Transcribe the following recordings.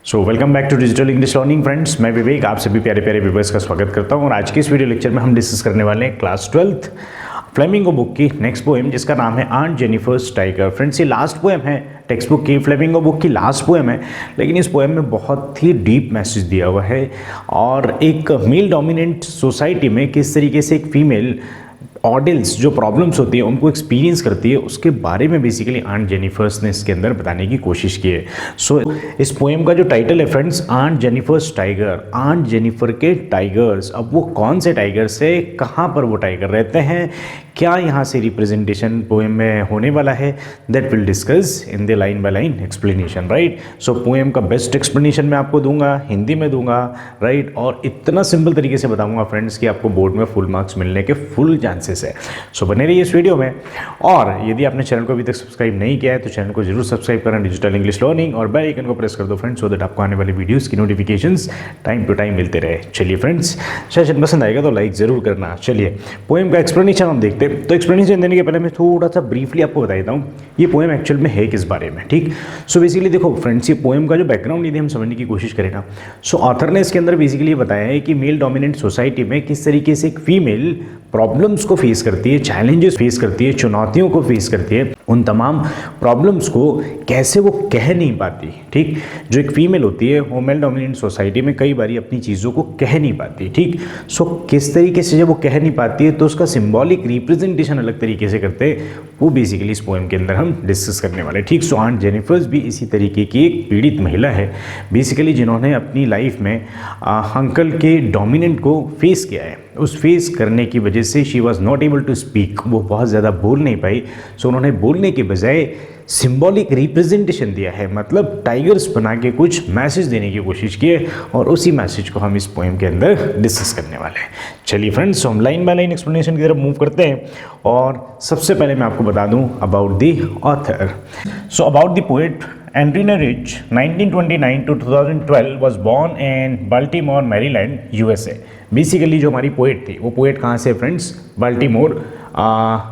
Welcome back to digital English learning friends. मैं विवेक आप सभी प्यारे प्यारे व्यूअर्स का स्वागत करता हूं और आज के इस वीडियो लेक्चर में हम डिस्कस करने वाले हैं क्लास 12th फ्लेमिंगो बुक की नेक्स्ट पोएम जिसका नाम है ऑन जेनिफर्स टाइगर। फ्रेंड्स ये लास्ट पोएम है टेक्स्ट बुक की, फ्लेमिंगो बुक की लास्ट पोएम है, लेकिन इस पोएम में बहुत ही डीप मैसेज दिया हुआ है और एक मेल डोमिनेंट सोसाइटी में किस तरीके से एक फीमेल ऑडियंस जो प्रॉब्लम्स होती है उनको एक्सपीरियंस करती है उसके बारे में बेसिकली ऑन जेनिफर्स ने इसके अंदर बताने की कोशिश की है। सो इस पोएम का जो टाइटल है friends on Jennifer's tiger, on Jennifer के टाइगर्स। अब वो कौन से टाइगर्स है, कहाँ पर वो टाइगर रहते हैं, क्या यहाँ से रिप्रेजेंटेशन पोएम में होने वाला है, that will discuss in the line by line explanation, right. So poem का बेस्ट एक्सप्लेनेशन मैं आपको दूंगा, हिंदी में दूंगा, राइट, और इतना सिंपल तरीके से बताऊंगा फ्रेंड्स कि आपको बोर्ड में फुल मार्क्स मिलने के फुल चांसेस है। सो बने रहिए इस वीडियो में, और यदि आपने चैनल को अभी तक सब्सक्राइब नहीं किया है तो चैनल को जरूर सब्सक्राइब करें, डिजिटल इंग्लिश लर्निंग, और बेल आइकन को प्रेस कर दो फ्रेंड्स, सो दैट आपको आने वाली वीडियोस की नोटिफिकेशंस टाइम टू टाइम मिलते रहे। चलिए फ्रेंड्स, सेशन पसंद आएगा तो लाइक जरूर करना। चलिए पोएम का एक्सप्लेनेशन हम देखते हैं। तो एक्सप्लेनेशन देने के पहले मैं थोड़ा सा ब्रीफली आपको बता देता हूँ ये पोएम एक्चुअल में है किस बारे में, ठीक। सो बेसिकली देखो फ्रेंड्स, ये पोएम का जो बैकग्राउंड यदि हम समझने की कोशिश करें ना, सो ऑथर ने इसके अंदर बेसिकली ये बताया है कि मेल डोमिनेंट सोसाइटी में किस तरीके से एक फीमेल प्रॉब्लम्स को फेस करती है, चैलेंजेस फेस करती है, चुनौतियों को फेस करती है, उन तमाम प्रॉब्लम्स को कैसे वो कह नहीं पाती, ठीक। जो एक फीमेल होती है वो मेल डोमिनेंट सोसाइटी में कई बार अपनी चीज़ों को कह नहीं पाती, ठीक। सो किस तरीके से जब वो कह नहीं पाती है तो उसका सिंबॉलिक रिप्रेजेंटेशन अलग तरीके से करते हैं, वो बेसिकली इस पोएम के अंदर हम डिस्कस करने वाले, ठीक। सो ऑन जेनिफर्स भी इसी तरीके की एक पीड़ित महिला है बेसिकली, जिन्होंने अपनी लाइफ में अंकल के डोमिनेंट को फेस किया है। उस फेस करने की वजह से she was not able to speak, वो बहुत ज़्यादा बोल नहीं पाई। सो उन्होंने बोलने के बजाय सिंबॉलिक रिप्रेजेंटेशन दिया है, मतलब टाइगर्स बना के कुछ मैसेज देने की कोशिश की है, और उसी मैसेज को हम इस पोएम के अंदर डिस्कस करने वाले हैं। चलिए फ्रेंड्स, हम लाइन बाय लाइन एक्सप्लेनेशन की तरफ मूव करते हैं, और सबसे पहले मैं आपको बता दूं about the author. So about the poet Adrienne Rich, 1929 to 2012 was born in Baltimore, Maryland, USA. Basically जो हमारी पोएट थी वो पोएट कहाँ से फ्रेंड्स, बाल्टीमोर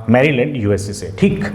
मैरीलैंड यूएसए से, ठीक।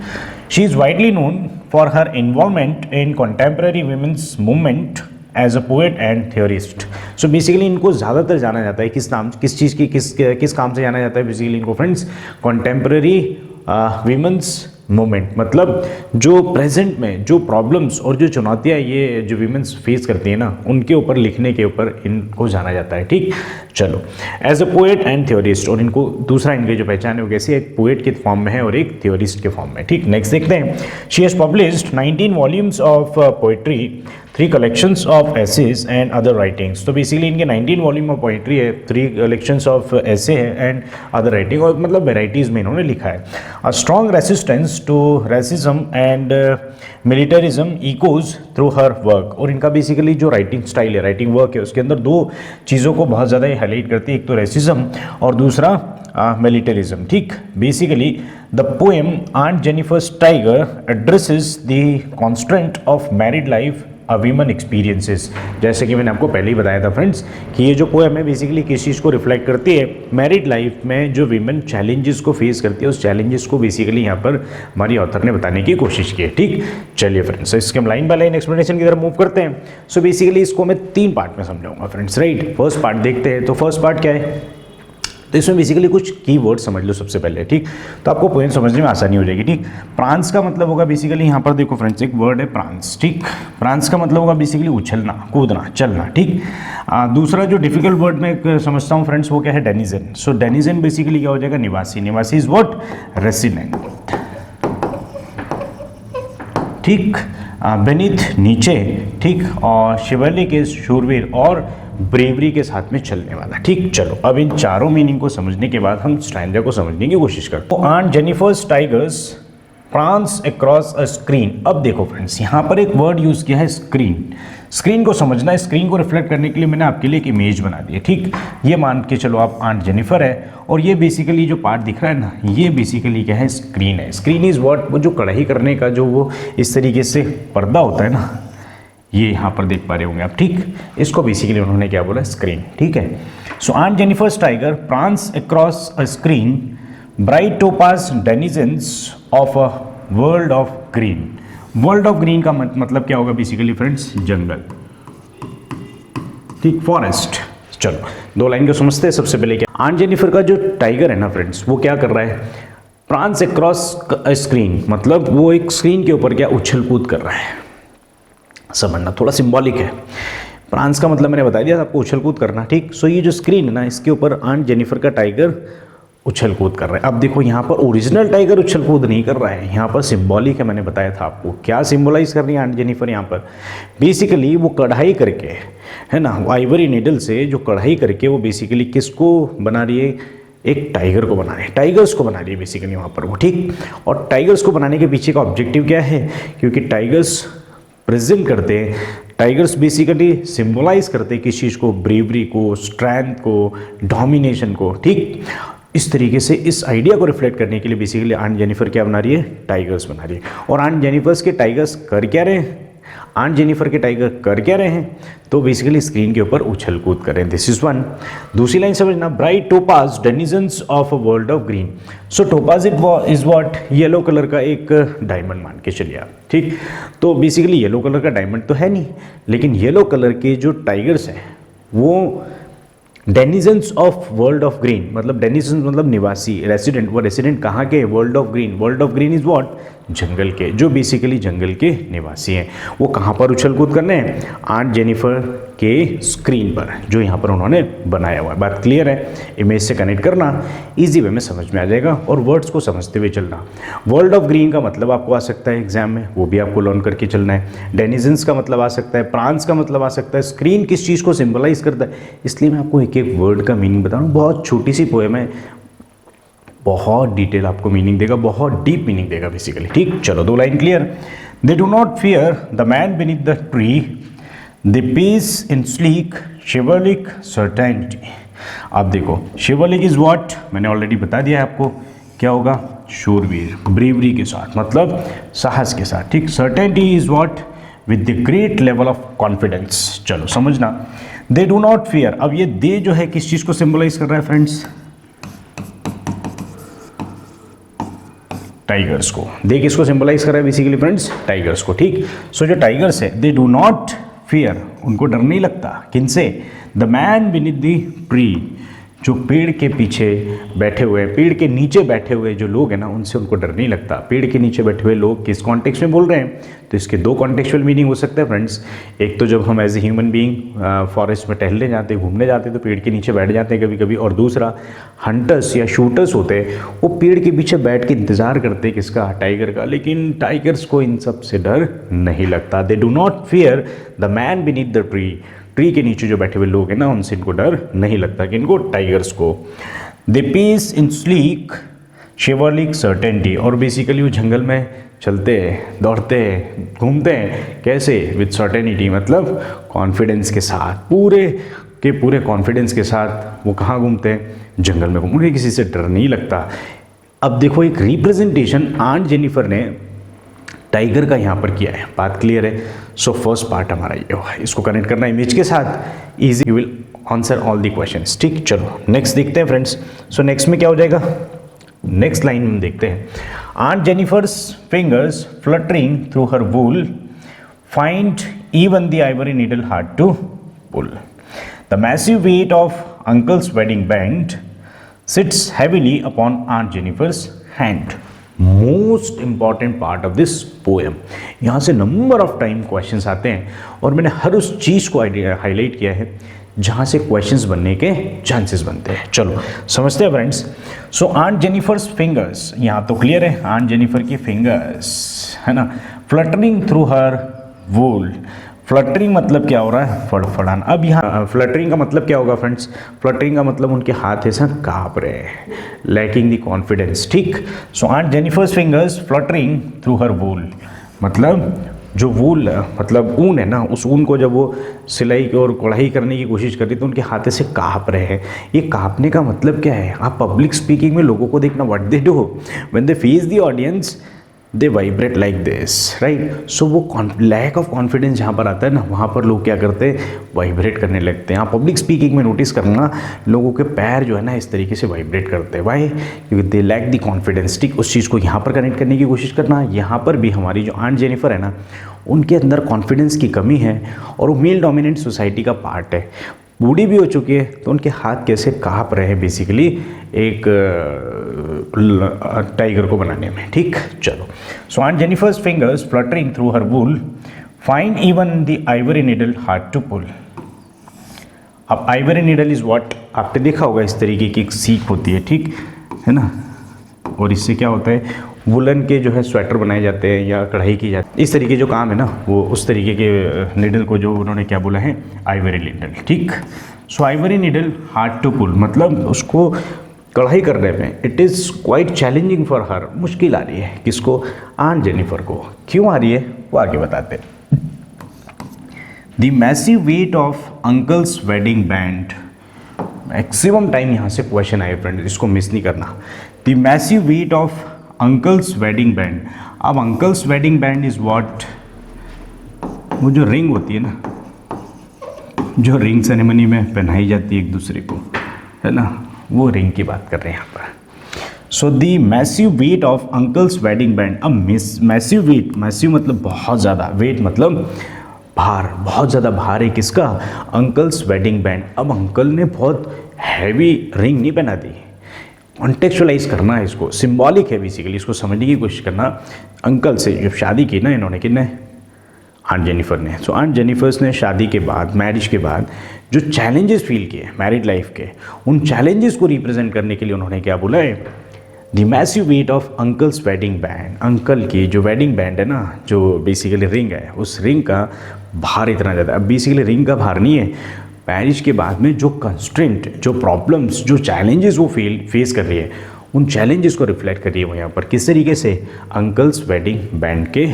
She is widely known for her involvement in contemporary women's movement as a poet and theorist. So basically इनको ज़्यादातर जाना जाता है किस चीज़ की किस काम से जाना जाता है बेसिकली इनको फ्रेंड्स, कंटेम्प्रेरी वीमेंस मूवमेंट, मतलब जो प्रेजेंट में जो प्रॉब्लम्स और जो चुनौतियाँ ये जो वीमेंस फेस करती हैं ना, उनके ऊपर लिखने के ऊपर इनको जाना जाता है, ठीक। चलो, as a poet and theorist, और इनको दूसरा इनके जो पहचान है वो कैसे एक पोएट के फॉर्म में है और एक थ्योरिस्ट के फॉर्म में, ठीक। नेक्स्ट देखते हैं। She has published 19 volumes of poetry, 3 collections of essays and other writings. तो बेसिकली इनके 19 वॉल्यूम ऑफ पोएट्री है, 3 कलेक्शंस ऑफ एसे है एंड अदर राइटिंग, और मतलब वेराइटीज़ में इन्होंने लिखा है। A strong resistance to racism and militarism echoes through her work. और इनका बेसिकली जो राइटिंग स्टाइल है, राइटिंग वर्क है, उसके अंदर 2 चीज़ों को बहुत ज़्यादा हाईलाइट करती है, एक तो रेसिज्म और दूसरा मिलिटरिज्म, ठीक। Basically the poem on Jennifer's tiger addresses the constraint of married life a women experiences. जैसे कि मैंने आपको पहले ही बताया था फ्रेंड्स कि ये जो पोएम है बेसिकली किस चीज़ को रिफ्लेक्ट करती है, मैरिड लाइफ में जो वीमेन चैलेंजेस को फेस करती है, उस चैलेंजेस को बेसिकली यहाँ पर हमारी ऑथर ने बताने की कोशिश की है, ठीक। चलिए फ्रेंड्स, इसके हम लाइन बाय लाइन एक्सप्लेनेशन की तरफ मूव करते हैं। सो बेसिकली इसको मैं 3 पार्ट में समझाऊंगा फ्रेंड्स, राइट। फर्स्ट पार्ट देखते हैं। तो फर्स्ट पार्ट क्या है, तो इसमें बेसिकली कुछ कीवर्ड समझ लो सबसे पहले, ठीक। तो आपको पोएम समझने में आसानी हो जाएगी, ठीक। प्रांस का मतलब होगा बेसिकली, यहाँ पर देखो फ्रेंड्स एक वर्ड है प्रांस, ठीक। प्रांस का मतलब होगा बेसिकली उछलना, कूदना, चलना, ठीक। दूसरा जो डिफिकल्ट वर्ड मैं समझता हूँ फ्रेंड्स वो क्या है, डेनिजन। सो डेनिजन बेसिकली क्या हो जाएगा, निवासी। निवासी इज व्हाट, रेसिडेंट, ठीक। बेनीथ नीचे, ठीक। और शिवलिक इज शूरवीर और ब्रेवरी के साथ में चलने वाला, ठीक। चलो अब इन चारों मीनिंग को समझने के बाद हम स्टैंजा को समझने की कोशिश करते हैं। On Jennifer's tigers prawns across a screen. अब देखो फ्रेंड्स, यहाँ पर एक वर्ड यूज किया है स्क्रीन। स्क्रीन को समझना है, स्क्रीन को रिफ्लेक्ट करने के लिए मैंने आपके लिए एक इमेज बना दी है, ठीक। ये मान के चलो आप आंट जेनिफर है, और ये बेसिकली जो पार्ट दिख रहा है ना, ये बेसिकली क्या है, स्क्रीन है। स्क्रीन इज व्हाट, वो जो कढ़ाई करने का जो वो इस तरीके से पर्दा होता है ना, ये यहाँ पर देख पा रहे होंगे आप, ठीक। इसको बेसिकली उन्होंने क्या बोला, स्क्रीन, ठीक है। सो Aunt Jennifer's tiger prawns across a screen bright topaz denizens of a world of green. World of green का मतलब क्या होगा बेसिकली फ्रेंड्स, जंगल, ठीक, फॉरेस्ट। चलो दो लाइन को समझते हैं। सबसे पहले क्या, आंट जेनिफर का जो टाइगर है ना फ्रेंड्स, वो क्या कर रहा है, प्रांस अक्रॉस स्क्रीन, मतलब वो एक स्क्रीन के ऊपर क्या उछल कूद कर रहा है। समझना, थोड़ा सिंबॉलिक है। प्रांस का मतलब मैंने बता दिया आपको, उछल कूद करना, ठीक। सो ये जो स्क्रीन है ना, इसके ऊपर आंट जेनिफर का टाइगर उछल कूद कर रहा है। अब देखो यहाँ पर ओरिजिनल टाइगर उछल कूद नहीं कर रहा है, यहाँ पर सिंबॉलिक है। मैंने बताया था आपको क्या सिंबलाइज कर रही है आंट जेनिफर यहाँ पर। बेसिकली वो कढ़ाई करके, है ना, आइवरी नीडल से जो कढ़ाई करके वो बेसिकली किसको बना रही है, एक टाइगर को बना रही है, टाइगर्स को बना रही है बेसिकली वहाँ पर वो, ठीक। और टाइगर्स को बनाने के पीछे का ऑब्जेक्टिव क्या है, क्योंकि टाइगर्स प्रेजेंट करते हैं, टाइगर्स बेसिकली सिंबलाइज करते हैं किस चीज़ को, ब्रेवरी को, स्ट्रेंथ को, डोमिनेशन को, ठीक। इस तरीके से इस आइडिया को रिफ्लेक्ट करने के लिए बेसिकली आंट जेनिफर क्या बना रही है, टाइगर्स बना रही है। और आंट जेनिफर्स के टाइगर्स कर क्या रहे हैं, आंट जेनिफर के टाइगर कर क्या रहे हैं, तो बेसिकली स्क्रीन के ऊपर उछल कूद कर रहे हैं। This is one. दूसरी लाइन समझना, bright topaz denizens of a world of green. So topaz is what, yellow colour का एक डायमंड मान के चलिए आप, ठीक। तो बेसिकली येलो कलर का डायमंड तो है नहीं, लेकिन येलो कलर के जो टाइगर्स हैं वो denizens of world of green, मतलब डेनिजन्स मतलब निवासी, रेसिडेंट। वो रेसिडेंट कहाँ के, world of green. World of green is what, जंगल के, जो बेसिकली जंगल के निवासी हैं। वो कहाँ पर उछल कूद करने हैं, आंट जेनिफर के स्क्रीन पर, जो यहाँ पर उन्होंने बनाया हुआ है। बात क्लियर है, इमेज से कनेक्ट करना इजी वे में समझ में आ जाएगा, और वर्ड्स को समझते हुए चलना। वर्ल्ड ऑफ ग्रीन का मतलब आपको आ सकता है एग्जाम में, वो भी आपको लर्न करके चलना है। डेनिजन्स का मतलब आ सकता है, प्रांस का मतलब आ सकता है, स्क्रीन किस चीज़ को सिंबलाइज करता है। इसलिए मैं आपको एक एक वर्ड का मीनिंग बता रहा हूँ। बहुत छोटी सी पोएम है, बहुत डिटेल आपको मीनिंग देगा, बहुत डीप मीनिंग देगा बेसिकली, ठीक। चलो दो line clear. They do not fear the man beneath the tree, the pace in sleek chivalric certainty. आप देखो, शिवलिक इज व्हाट, मैंने ऑलरेडी बता दिया है आपको, क्या होगा, शूरवीर, ब्रेवरी के साथ, मतलब साहस के साथ, ठीक। Certainty is what, with the great level of confidence. चलो समझना, दे डू नॉट फियर। अब ये दे जो है किस चीज़ को सिंबलाइज कर रहा है फ्रेंड्स, टाइगर्स को। दे किसको सिंबलाइज कर रहा है बेसिकली फ्रेंड्स, टाइगर्स को, ठीक। सो जो टाइगर्स है, दे डू नॉट फियर, उनको डर नहीं लगता, किनसे, the man beneath the tree, जो पेड़ के पीछे बैठे हुए, पेड़ के नीचे बैठे हुए जो लोग हैं ना, उनसे उनको डर नहीं लगता। पेड़ के नीचे बैठे हुए लोग किस कॉन्टेक्स्ट में बोल रहे हैं, तो इसके दो कॉन्टेक्चुअल मीनिंग हो सकते हैं फ्रेंड्स। एक तो जब हम as a human being forest में टहलने जाते हैं, घूमने जाते हैं, तो पेड़ के नीचे बैठ जाते हैं कभी कभी। और दूसरा, हंटर्स या शूटर्स होते हैं, वो पेड़ के पीछे बैठ के इंतजार करते हैं किसका, टाइगर का। लेकिन टाइगर्स को इन सब से डर नहीं लगता। दे do not fear the man beneath the tree, tree के नीचे जो बैठे हुए लोग हैं ना, उनसे इनको डर नहीं लगता, कि इनको, टाइगर्स को। They pace in sleek chivalric certainty, और बेसिकली वो जंगल में चलते हैं, दौड़ते हैं, घूमते हैं, कैसे, विद सर्टेनिटी, मतलब कॉन्फिडेंस के साथ, पूरे के पूरे कॉन्फिडेंस के साथ वो कहाँ घूमते हैं, जंगल में घूमते, किसी से डर नहीं लगता। अब देखो, एक रिप्रेजेंटेशन आंट जेनिफर ने टाइगर का यहाँ पर किया है। बात क्लियर है। सो फर्स्ट पार्ट हमारा ये हुआ, इसको कनेक्ट करना इमेज के साथ, easy, you will answer all the questions, ठीक। चलो नेक्स्ट देखते हैं फ्रेंड्स। सो नेक्स्ट में क्या हो जाएगा, नेक्स्ट लाइन में देखते हैं, Aunt Jennifer's fingers fluttering through her wool find even the ivory needle hard to pull, the massive weight of uncle's wedding band sits heavily upon Aunt Jennifer's hand. Most important part of this poem. यहाँ से number of time questions आते हैं, और मैंने हर उस चीज़ को highlight किया है जहाँ से क्वेश्चंस बनने के चांसेस बनते हैं। चलो समझते हैं फ्रेंड्स। सो आंट जेनिफर्स फिंगर्स, यहाँ तो क्लियर है, आंट जेनिफर की फिंगर्स, है ना, फ्लटरिंग थ्रू हर वूल। फ्लटरिंग मतलब क्या हो रहा है, फड़फड़ाना। अब यहाँ फ्लटरिंग का मतलब क्या होगा फ्रेंड्स, फ्लटरिंग का मतलब उनके हाथ ऐसा काँप रहे हैं, लैकिंग द कॉन्फिडेंस, ठीक। So aunt Jennifer's fingers fluttering through her wool, मतलब जो वूल मतलब ऊन है ना, उस ऊन को जब वो सिलाई और कढ़ाई करने की कोशिश कर रही तो उनके हाथ से काँप रहे हैं। ये काँपने का मतलब क्या है, आप पब्लिक स्पीकिंग में लोगों को देखना, what they do when they face the audience, they vibrate like this, right. So वो लैक ऑफ कॉन्फिडेंस जहाँ पर आता है ना, वहाँ पर लोग क्या करते हैं, वाइब्रेट करने लगते हैं। आप पब्लिक स्पीकिंग में नोटिस करना, लोगों के पैर जो है ना इस तरीके से वाइब्रेट करते हैं। वाई, क्योंकि दे लैक द कॉन्फिडेंस, ठीक। उस चीज़ को यहाँ पर कनेक्ट करने की कोशिश करना। यहाँ पर भी हमारी जो आंट जेनिफर है ना, उनके अंदर कॉन्फिडेंस की कमी है और वो मेल डोमिनेंट सोसाइटी का पार्ट है। बूढ़ी भी हो चुकी है तो उनके हाथ कैसे काँप रहे हैं बेसिकली एक टाइगर को बनाने में, ठीक। चलो, so Aunt Jennifer's fingers fluttering through her wool find even the ivory needle hard to pull. अब आइवरी नीडल इज व्हाट, आपने देखा होगा इस तरीके की एक सीख होती है, ठीक है ना, और इससे क्या होता है वुलन के जो है स्वेटर बनाए जाते हैं या कढ़ाई की जाती है, इस तरीके जो काम है ना वो उस तरीके के नीडल को जो उन्होंने क्या बोला है आइवरी नीडल, ठीक। So ivory needle hard to pull मतलब उसको कढ़ाई करने में it is quite challenging for her, मुश्किल आ रही है किसको, आंट जेनिफर को। क्यों आ रही है वो आगे बताते हैं। The massive weight of uncle's wedding band, maximum time यहाँ से क्वेश्चन आए फ्रेंड, इसको मिस नहीं करना। The massive weight of uncle's wedding band. अब uncle's wedding band is what, वो जो रिंग होती है ना, जो रिंग सेरेमनी में पहनाई जाती है एक दूसरे को, है ना, वो रिंग की बात कर रहे हैं यहाँ पर। So the massive weight of uncle's wedding band. अब मैसिव वेट, मैसिव मतलब बहुत ज़्यादा, वेट मतलब भार, बहुत ज़्यादा भार है किसका, अंकल्स वेडिंग बैंड। अब अंकल ने बहुत हैवी रिंग नहीं पहना दी, कॉन्टेक्चुअलाइज करना है इसको, सिंबॉलिक है बेसिकली, इसको समझने की कोशिश करना। अंकल से जब शादी की ना इन्होंने, किसने, आंट जेनिफर ने। सो आंट जेनिफर्स ने शादी के बाद, मैरिज के बाद जो चैलेंजेस फील किए मैरिड लाइफ के, उन चैलेंजेस को रिप्रेजेंट करने के लिए उन्होंने क्या बोला है, the massive weight of uncle's wedding band. Uncle की जो वेडिंग बैंड है ना, जो बेसिकली रिंग है, उस रिंग का भार इतना ज़्यादा। अब बेसिकली रिंग का भार नहीं है, मैरिज के बाद में जो कंस्ट्रेंट, जो प्रॉब्लम्स, जो चैलेंजेस वो फेस कर रही है, उन चैलेंजेस को रिफ्लेक्ट कर रही है वो यहाँ पर किस तरीके से, अंकल्स वेडिंग बैंड के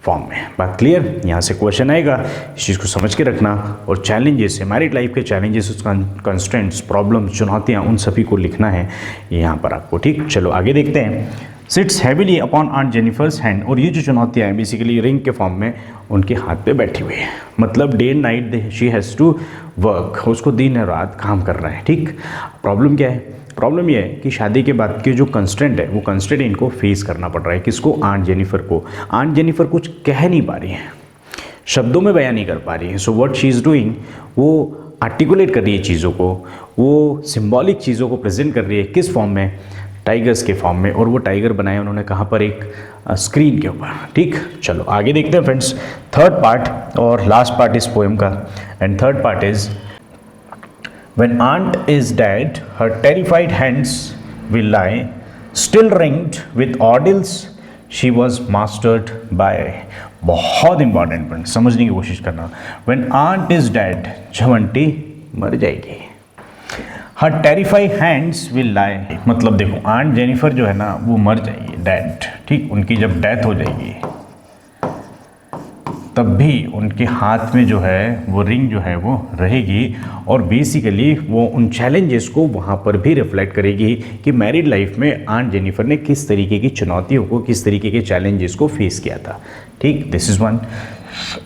फॉर्म में। बात क्लियर, यहाँ से क्वेश्चन आएगा, इस चीज़ को समझ के रखना। और चैलेंजेस है मैरिड लाइफ के चैलेंजेस, कंस्ट्रेंट्स, प्रॉब्लम्स, चुनौतियाँ, उन सभी को लिखना है यहाँ पर आपको, ठीक। चलो आगे देखते हैं। Sits heavily upon Aunt Jennifer's hand, और ये जो चुनौतियाँ हैं बेसिकली रिंग के फॉर्म में उनके हाथ पे बैठी हुई है, मतलब day and night she has to work, उसको दिन और रात काम करना है, ठीक। प्रॉब्लम क्या है, प्रॉब्लम ये है कि शादी के बाद के जो कंस्ट्रेंट है वो कंस्ट्रेंट इनको फेस करना पड़ रहा है, किसको, आंट जेनिफर को। आंट जेनिफर कुछ कह नहीं पा रही है, शब्दों में बयान नहीं कर पा रही है। So what she is doing, वो आर्टिकुलेट कर रही है चीज़ों को, वो सिंबॉलिक चीज़ों को प्रेजेंट कर रही है, किस फॉर्म में, टाइगर्स के फॉर्म में। और वो टाइगर बनाए उन्होंने कहाँ पर, एक स्क्रीन के ऊपर, ठीक। चलो आगे देखते हैं फ्रेंड्स, थर्ड पार्ट और लास्ट पार्ट इस पोएम का। And third part is, when aunt is dead her terrified hands will lie still ringed with ordeals she was mastered by। बहुत इंपॉर्टेंट पॉइंट, समझने की कोशिश करना। when aunt is dead, जब aunty मर जाएगी, her terrified hands will lie, मतलब देखो आंट जेनिफर जो है ना वो मर जाएगी, डेड, ठीक। उनकी जब डेथ हो जाएगी तब भी उनके हाथ में जो है वो रिंग जो है वो रहेगी, और बेसिकली वो उन चैलेंजेस को वहाँ पर भी रिफ्लेक्ट करेगी कि मैरिड लाइफ में आंट जेनिफर ने किस तरीके की चुनौतियों को, किस तरीके के चैलेंजेस को फेस किया था, ठीक। This is one.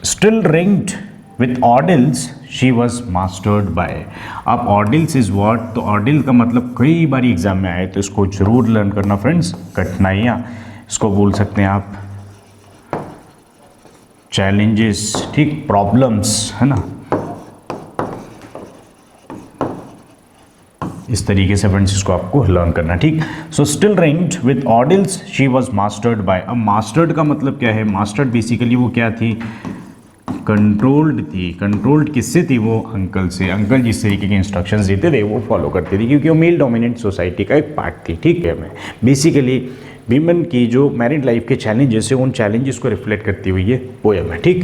Still ringed with ordeals she was mastered by. अब ऑर्डिल्स इज व्हाट, तो ऑर्डिल का मतलब कई बार एग्जाम में आए तो इसको जरूर लर्न करना फ्रेंड्स, कठिनाइयाँ, इसको बोल सकते हैं आप चैलेंजेस, ठीक, प्रॉब्लम्स, है ना, इस तरीके से फ्रेंड्स इसको आपको लर्न करना, ठीक। So still ringed with ordeals she was mastered by. अब मास्टर्ड का मतलब क्या है, मास्टर्ड बेसिकली वो क्या थी, कंट्रोल्ड थी। कंट्रोल्ड किससे थी, वो अंकल से। अंकल जिस तरीके के इंस्ट्रक्शंस देते थे वो फॉलो करती थी, क्योंकि वो मेल डोमिनेंट सोसाइटी का एक पार्ट थी, ठीक है। मैं बेसिकली वीमेन की जो मैरिड लाइफ के चैलेंजेस है उन चैलेंजेस को रिफ्लेक्ट करती हुई ये पोएम है, ठीक।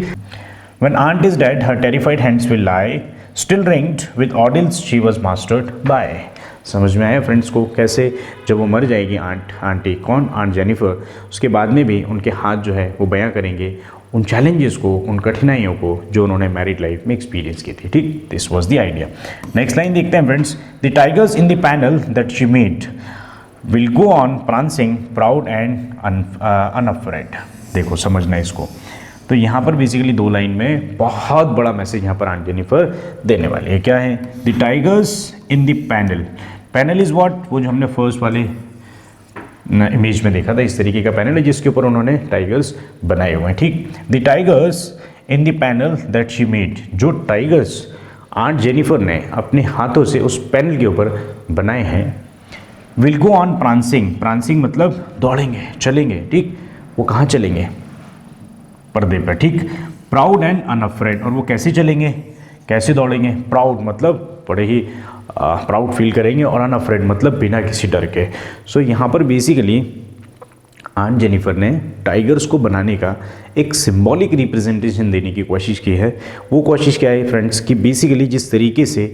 When aunt is dead her terrified hands will lie still ringed with ordeals she was mastered by. समझ में आया फ्रेंड्स को, कैसे जब वो मर जाएगी आंटी, कौन, आंट जेनिफर, उसके बाद में भी उनके हाथ जो है वो बयां करेंगे उन चैलेंजेस को, उन कठिनाइयों को जो उन्होंने मैरिड लाइफ में एक्सपीरियंस की थी, ठीक। This was the idea. Next line देखते हैं friends, the tigers in the panel that she made will go on prancing proud and unafraid. देखो समझना इसको, तो यहाँ पर बेसिकली दो लाइन में बहुत बड़ा मैसेज यहाँ पर आंट जेनिफर देने वाले हैं। क्या है, the tigers in the panel. Panel is what, वो जो हमने फर्स्ट वाले इमेज में देखा था, इस तरीके का पैनल है जिसके ऊपर उन्होंने टाइगर्स बनाए हुए हैं। ठीक, the tigers in the panel that she made, जो टाइगर्स आंट जेनिफर ने अपने हाथों से उस पैनल के ऊपर बनाए हैं, will go on prancing, prancing मतलब दौड़ेंगे, चलेंगे। ठीक, वो कहाँ चलेंगे? पर्दे पर। ठीक, प्राउड एंड अनअफ्रेड, और वो कैसे चलेंगे, कैसे दौड़ेंगे? प्राउड मतलब बड़े ही प्राउड फील करेंगे, और अनअफ्रेड मतलब बिना किसी डर के। सो यहाँ पर बेसिकली आंट जेनिफर ने टाइगर्स को बनाने का एक सिंबॉलिक रिप्रेजेंटेशन देने की कोशिश की है। वो कोशिश क्या है फ्रेंड्स, कि बेसिकली जिस तरीके से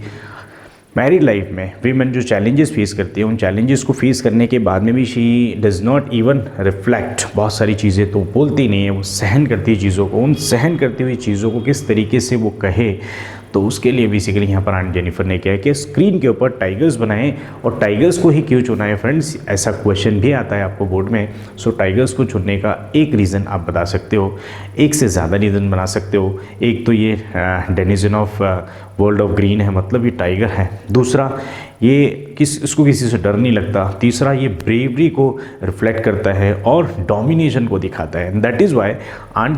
मैरिड लाइफ में वीमेन जो चैलेंजेस फेस करती है, उन चैलेंजेस को फेस करने के बाद में भी she does not even reflect, बहुत सारी चीज़ें तो बोलती नहीं है, वो सहन करती है चीज़ों को। उन सहन करती हुई चीज़ों को किस तरीके से वो कहे, तो उसके लिए बेसिकली यहाँ पर आंट जेनिफर ने क्या है कि स्क्रीन के ऊपर टाइगर्स बनाए। और टाइगर्स को ही क्यों चुना है फ्रेंड्स, ऐसा क्वेश्चन भी आता है आपको बोर्ड में। सो टाइगर्स को चुनने का एक रीज़न आप बता सकते हो, एक से ज़्यादा रीज़न बना सकते हो। एक तो ये denizen of world of green है, मतलब ये टाइगर है। दूसरा, ये इसको किसी से डर नहीं लगता। तीसरा, ये ब्रेवरी को रिफ्लेक्ट करता है और डोमिनेशन को दिखाता है। That is why aunt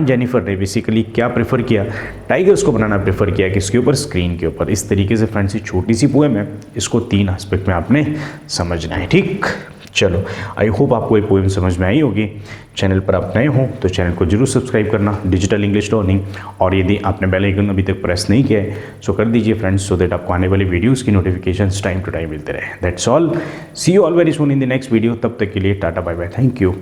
Jennifer ने बेसिकली क्या प्रेफर किया, टाइगर्स को बनाना प्रेफर किया, किसके ऊपर? स्क्रीन के ऊपर। इस तरीके से फ्रेंड्स, ये छोटी सी पोएम है, इसको 3 एस्पेक्ट में आपने समझना है। ठीक, चलो, आई होप आपको ये पोएम समझ में आई होगी। चैनल पर आप नए हो तो चैनल को जरूर सब्सक्राइब करना, डिजिटल इंग्लिश लर्निंग, और यदि आपने बेल आइकन अभी तक प्रेस नहीं किया है सो कर दीजिए फ्रेंड्स, सो दैट आपको आने वाली वीडियोस की नोटिफिकेशंस टाइम टू टाइम मिलते रहे। That's all, see you all very soon in the next video. तब तक के लिए tata bye bye, thank you.